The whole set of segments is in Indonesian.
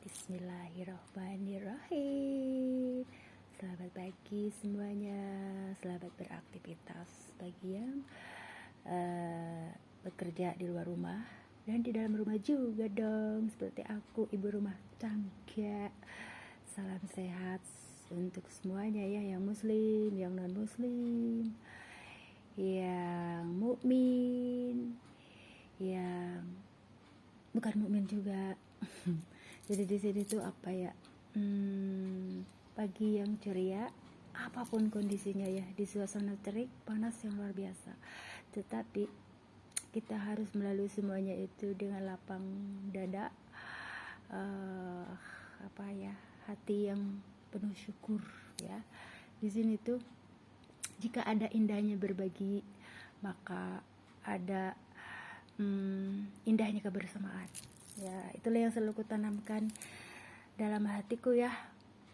Bismillahirrahmanirrahim. Selamat pagi semuanya. Selamat beraktivitas bagi yang bekerja di luar rumah dan di dalam rumah juga dong, seperti aku, ibu rumah tangga. Salam sehat untuk semuanya ya, yang muslim, yang non muslim, yang mukmin, yang bukan mukmin juga. Jadi di sini tuh apa ya, pagi yang ceria, apapun kondisinya ya, di suasana terik, panas yang luar biasa. Tetapi kita harus melalui semuanya itu dengan lapang dada, hati yang penuh syukur ya. Di sini tuh jika ada indahnya berbagi, maka ada indahnya kebersamaan. Ya, itulah yang selalu kutanamkan dalam hatiku ya,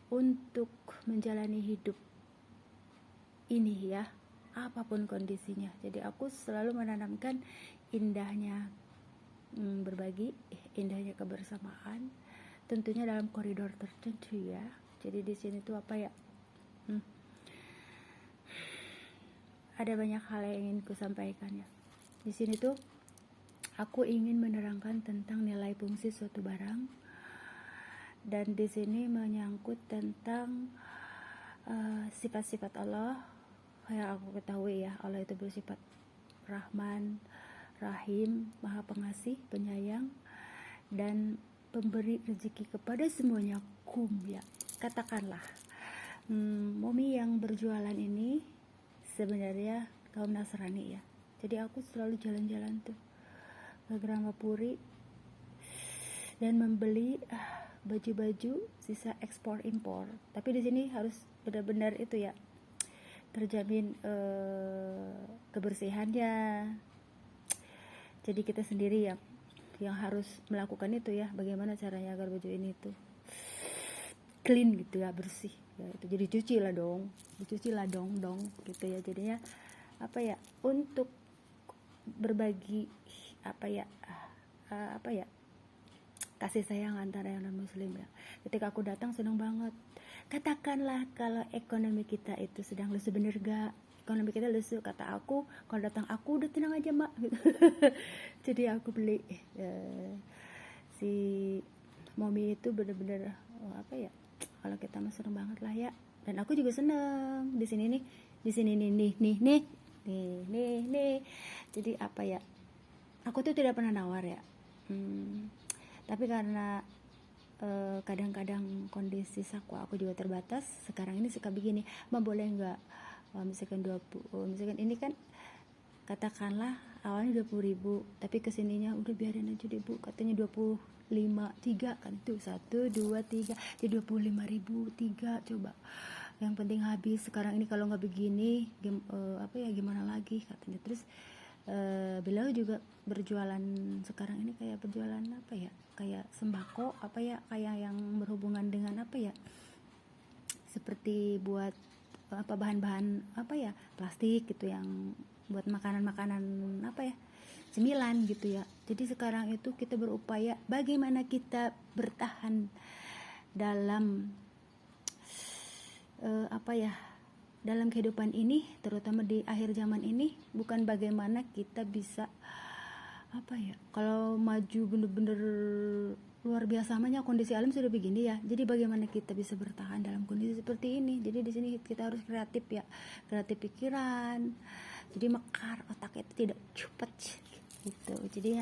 untuk menjalani hidup ini ya, apapun kondisinya. Jadi aku selalu menanamkan indahnya berbagi, indahnya kebersamaan, tentunya dalam koridor tertentu ya. Jadi di sini tuh apa ya, ada banyak hal yang ingin ku sampaikan ya. Di sini tuh aku ingin menerangkan tentang nilai fungsi suatu barang, dan di sini menyangkut tentang sifat-sifat Allah. Kayak aku ketahui ya, Allah itu bersifat Rahman, Rahim, Maha Pengasih, Penyayang, dan pemberi rezeki kepada semuanya ya. Katakanlah, Momi yang berjualan ini sebenarnya kaum Nasrani ya. Jadi aku selalu jalan-jalan tuh ke Gramapuri dan membeli baju-baju sisa ekspor impor. Tapi di sini harus benar-benar itu ya, terjamin kebersihannya. Jadi kita sendiri yang harus melakukan itu ya. Bagaimana caranya agar baju ini tuh clean gitu ya, bersih ya, itu jadi dicuci lah dong gitu ya. Jadinya apa ya, untuk berbagi kasih sayang antara yang non muslim ya. Ketika aku datang senang banget. Katakanlah kalau ekonomi kita itu sedang lesu, bener gak? Ekonomi kita lesu, kata aku, kalau datang aku udah tenang aja mak gitu. Jadi aku beli si Momi itu bener-bener kalau kita mah seneng banget lah ya. Dan aku juga seneng di sini nih. Jadi apa ya, aku tuh tidak pernah nawar ya, tapi karena kadang-kadang kondisi saku aku juga terbatas. Sekarang ini suka begini, boleh nggak misalkan ini kan katakanlah awalnya 20.000, tapi kesininya udah biarin aja deh bu, katanya 25, 3 kan tuh, 1, 2, 3, jadi 25.000 3, coba yang penting habis. Sekarang ini kalau nggak begini gimana lagi katanya. Terus beliau juga berjualan sekarang ini kayak berjualan kayak sembako kayak yang berhubungan dengan seperti buat bahan-bahan plastik gitu, yang buat makanan-makanan cemilan gitu ya. Jadi sekarang itu kita berupaya bagaimana kita bertahan dalam dalam kehidupan ini, terutama di akhir zaman ini, bukan bagaimana kita bisa kalau maju bener-bener luar biasa namanya, kondisi alam sudah begini ya. Jadi bagaimana kita bisa bertahan dalam kondisi seperti ini. Jadi di sini kita harus kreatif ya, kreatif pikiran. Jadi mekar otak itu tidak cepat gitu. Jadi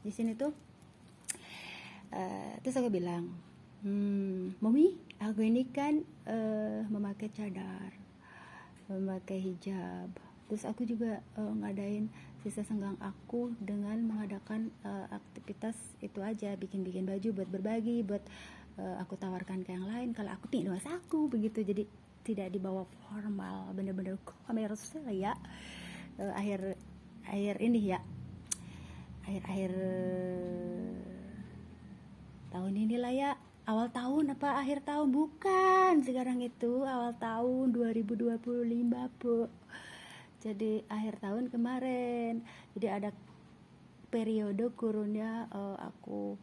di sini tuh terus aku bilang, Momi, aku ini kan memakai cadar, memakai hijab. Terus aku juga ngadain sisa senggang aku dengan mengadakan aktivitas itu aja, bikin baju buat berbagi, buat aku tawarkan ke yang lain kalau aku tidak aku begitu. Jadi tidak dibawa formal, bener-bener komersial ya. Akhir ini ya, akhir tahun inilah ya, awal tahun akhir tahun, bukan sekarang itu awal tahun 2025 bu. Jadi akhir tahun kemarin, jadi ada periode kurunnya aku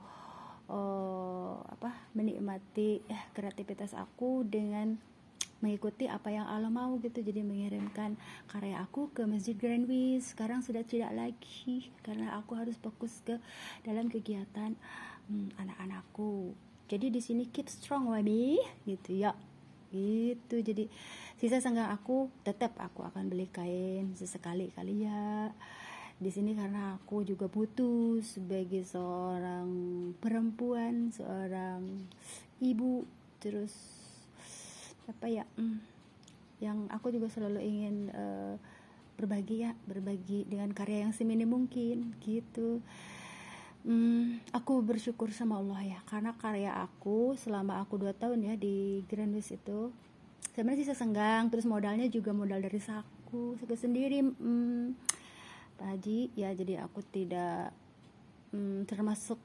menikmati kreativitas aku dengan mengikuti apa yang Allah mau gitu. Jadi mengirimkan karya aku ke Masjid Grandwis. Sekarang sudah tidak lagi karena aku harus fokus ke dalam kegiatan anak-anakku. Jadi di sini keep strong mami gitu ya. Gitu. Jadi sisa senggang aku tetap aku akan beli kain sesekali kali ya di sini, karena aku juga butuh sebagai seorang perempuan, seorang ibu, terus apa ya, yang aku juga selalu ingin berbagi dengan karya yang seminim mungkin gitu. Aku bersyukur sama Allah ya, karena karya aku selama aku 2 tahun ya di Grandwis itu sebenarnya sisa senggang, terus modalnya juga modal dari saku sendiri, Pak Haji ya. Jadi aku tidak termasuk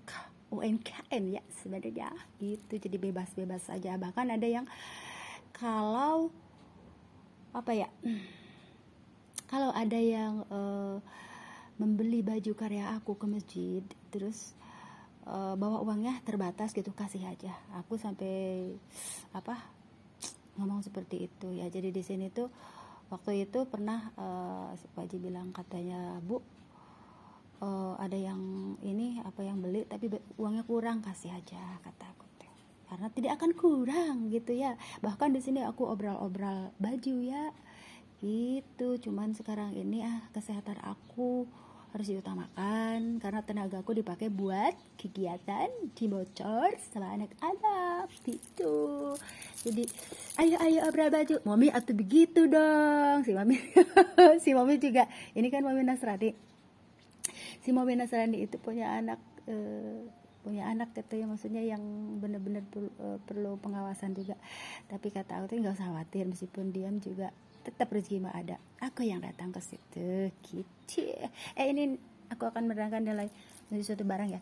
UMKM ya sebenarnya gitu, jadi bebas-bebas saja. Bahkan ada yang kalau apa ya, kalau ada yang membeli baju karya aku ke masjid, terus bawa uangnya terbatas gitu, kasih aja. Aku sampai ngomong seperti itu ya. Jadi di sini tuh waktu itu pernah Pak Haji bilang, katanya Bu, ada yang ini yang beli tapi uangnya kurang, kasih aja kata aku, karena tidak akan kurang gitu ya. Bahkan di sini aku obral baju ya gitu. Cuman sekarang ini kesehatan aku harus diutamakan karena tenaga aku dipakai buat kegiatan di bocor sama anak-anak gitu. Jadi ayo obral baju mami atau begitu dong si mami. Si mami juga ini kan mami Nasrani. Si mami Nasrani itu punya anak gitu ya, maksudnya yang benar-benar perlu pengawasan juga. Tapi kata aku tuh nggak usah khawatir, meskipun diam juga tetap rezeki mah ada, aku yang datang ke situ gitu. Ini aku akan menerangkan nilai dari suatu barang ya.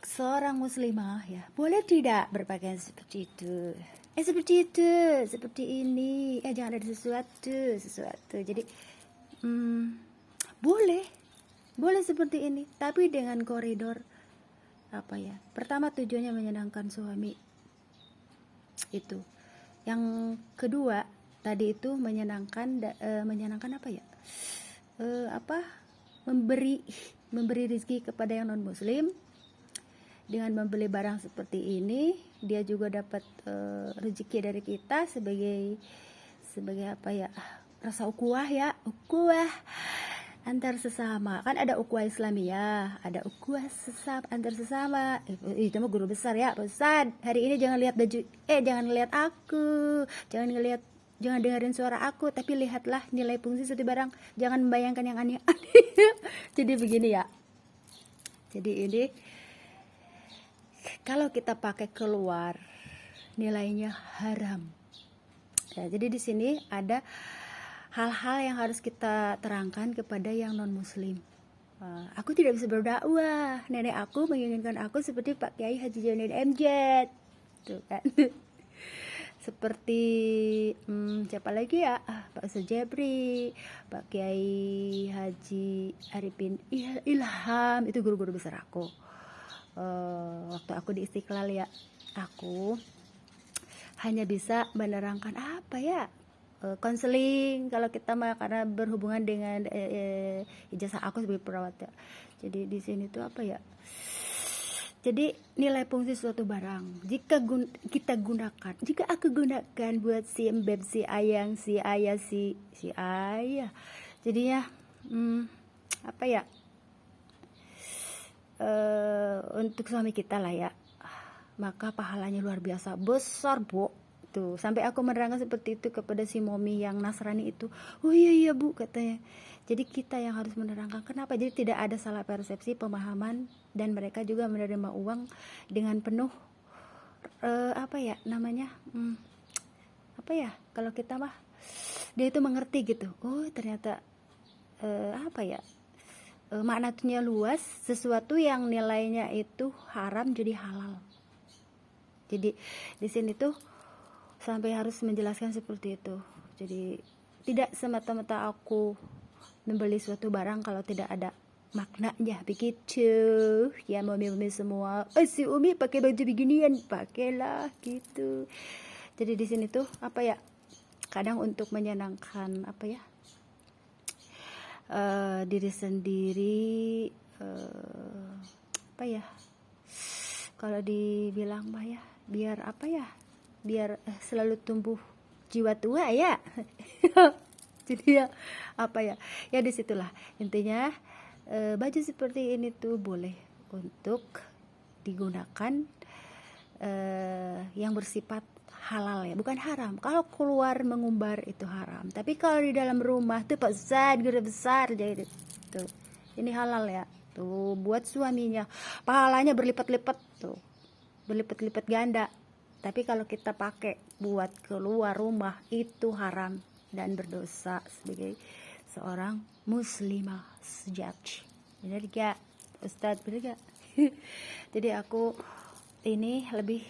Seorang muslimah ya boleh tidak berpakaian seperti itu, seperti ini, jangan ada sesuatu. Jadi boleh seperti ini, tapi dengan koridor pertama tujuannya menyenangkan suami itu. Yang kedua tadi itu menyenangkan memberi rezeki kepada yang non muslim. Dengan membeli barang seperti ini, dia juga dapat rezeki dari kita sebagai rasa ukhuwah antar sesama. Kan ada ukhuwah Islamiyah, ada ukhuwah antar sesama. Itu mah guru besar ya, Pak Ustaz. Hari ini jangan lihat baju, jangan lihat aku, jangan dengerin suara aku, tapi lihatlah nilai fungsi suatu barang. Jangan membayangkan yang aneh-aneh. Jadi begini ya. Jadi ini kalau kita pakai keluar nilainya haram. Ya, jadi di sini ada hal-hal yang harus kita terangkan kepada yang non muslim. Aku tidak bisa berdakwah. Nenek aku menginginkan aku seperti Pak Kiai Haji Junaid MJ, tuh kan. Seperti siapa lagi ya, Pak Ustaz Jebri, Pak Kiai Haji Arifin Ilham, itu guru-guru besar aku. Waktu aku di Istiqlal ya, aku hanya bisa menerangkan konseling kalau kita mah, karena berhubungan dengan ijazah aku sebagai perawat ya. Jadi di sini tuh jadi nilai fungsi suatu barang jika aku gunakan buat si embeb, si ayang, si ayah, si ayah, jadinya untuk suami kita lah ya, maka pahalanya luar biasa besar, Bu. Tuh, sampai aku menerangkan seperti itu kepada si momi yang Nasrani itu. Oh iya Bu, katanya. Jadi kita yang harus menerangkan kenapa. Jadi tidak ada salah persepsi, pemahaman, dan mereka juga menerima uang dengan penuh kalau kita mah dia itu mengerti gitu. Oh ternyata maknanya luas, sesuatu yang nilainya itu haram jadi halal. Jadi di sini tuh sampai harus menjelaskan seperti itu. Jadi tidak semata-mata aku membeli suatu barang kalau tidak ada maknanya begitu ya mami-mami semua. Si Umi pakai baju beginian, pakailah gitu. Jadi di sini tuh apa ya, kadang untuk menyenangkan apa ya, diri sendiri, apa ya, kalau dibilang mah ya, biar apa ya, biar selalu tumbuh jiwa tua ya. Jadi ya apa ya, ya disitulah intinya. Baju seperti ini tuh boleh untuk digunakan yang bersifat halal ya, bukan haram. Kalau keluar mengumbar itu haram, tapi kalau di dalam rumah tuh besar jadi tuh ini halal ya. Tuh buat suaminya pahalanya berlipat-lipat tuh, berlipat-lipat ganda. Tapi kalau kita pakai buat keluar rumah itu haram dan berdosa sebagai seorang muslimah sejati. Benar gak Ustadz, benar gak? Jadi aku ini lebih